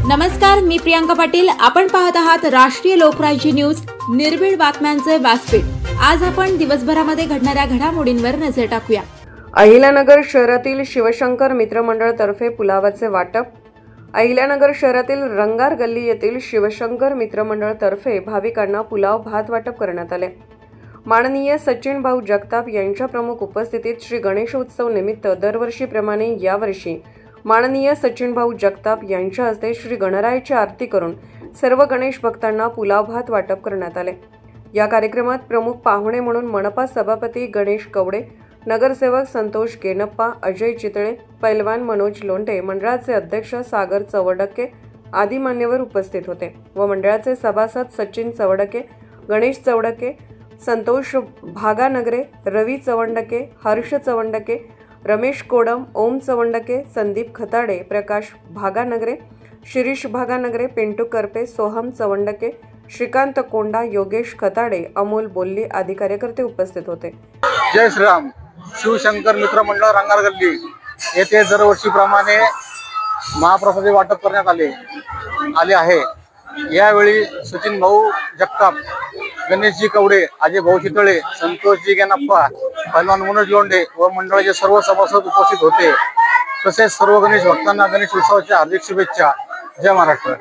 नमस्कार, मी प्रियांका पाटील। आपण पाहत आहात राष्ट्रीय लोकराज्य न्यूज, निर्भीड बातम्यांचे व्यासपीठ। आज आपण दिवसभरामध्ये घडणाऱ्या घडामोडींवर नजर टाकूया। अहिल्यानगर शहरातील शिवशंकर मित्रमंडळ तर्फे पुलावाचे वाटप। अहिल्यानगर शहरातील रंगार गल्ली येथील शिवशंकर मित्रमंडळ तर्फे भाविकांना पुलाव भात वाटप करण्यात आले। माननीय सचिन भाऊ जगताप यांच्या प्रमुख उपस्थितीत श्री गणेश उत्सव निमित्त दरवर्षीप्रमाणे यावर्षी माननीय सचिन भाऊ जगताप यांच्या हस्ते श्री गणरायाची आरती करून सर्व गणेश भक्तांना पुलाव भात वाटप करण्यात आले। या कार्यक्रमात प्रमुख पाहुणे म्हणून मनपा सभापती गणेश कवडे, नगरसेवक संतोष गेनप्पा, अजय चितळे, पैलवान मनोज लोंढे, मंडळाचे अध्यक्ष सागर चवडके आदी मान्यवर उपस्थित होते व मंडळाचे सभासद सचिन चवडके, गणेश चवडके, संतोष भागानगरे, रवी चवंडके, हर्ष चवंडके, रमेश कोडम, ओम चवंडके, संदीप खताडे, प्रकाश भागानगरे, शिरीष भागानगरे, पिंटू करपे, सोहम चवंडके, श्रीकांत कोंडा, योगेश खताडे, अमोल बोल्ली आदी कार्यकर्ते उपस्थित होते। जय श्रीराम। शिवशंकर मित्रमंडळ रंगार गल्ली येथे दरवर्षीप्रमाणे महाप्रसादाचे वाटप करण्यात आले आहे। यावेळी सचिन भाऊ जगताप, गणेशजी कवडे, अजय भाऊ चितळे, संतोषजी गेनप्पा, पैलवान मनोज लोंढे व मंडळाचे सर्व सभासद उपस्थित होते। तसेच सर्व गणेश भक्तांना गणेश उत्सवाच्या हार्दिक शुभेच्छा। जय महाराष्ट्र।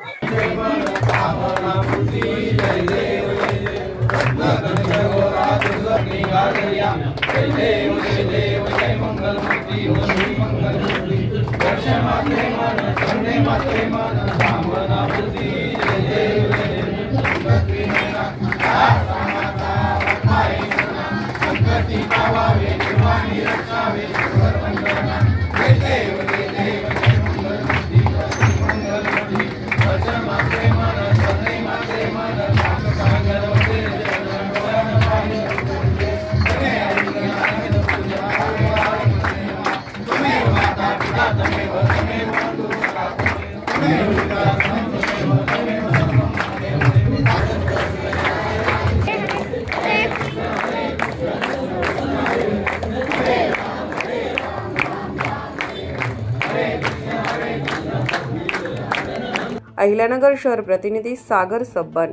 अहिल्यानगर शहर प्रतिनिधी सागर सब्बान।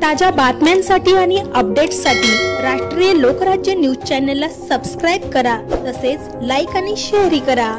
ताज्या बातम्यांसाठी आणि अपडेट्ससाठी राष्ट्रीय लोकराज्य न्यूज चॅनलला सबस्क्राइब करा, तसेच लाईक आणि शेअर करा।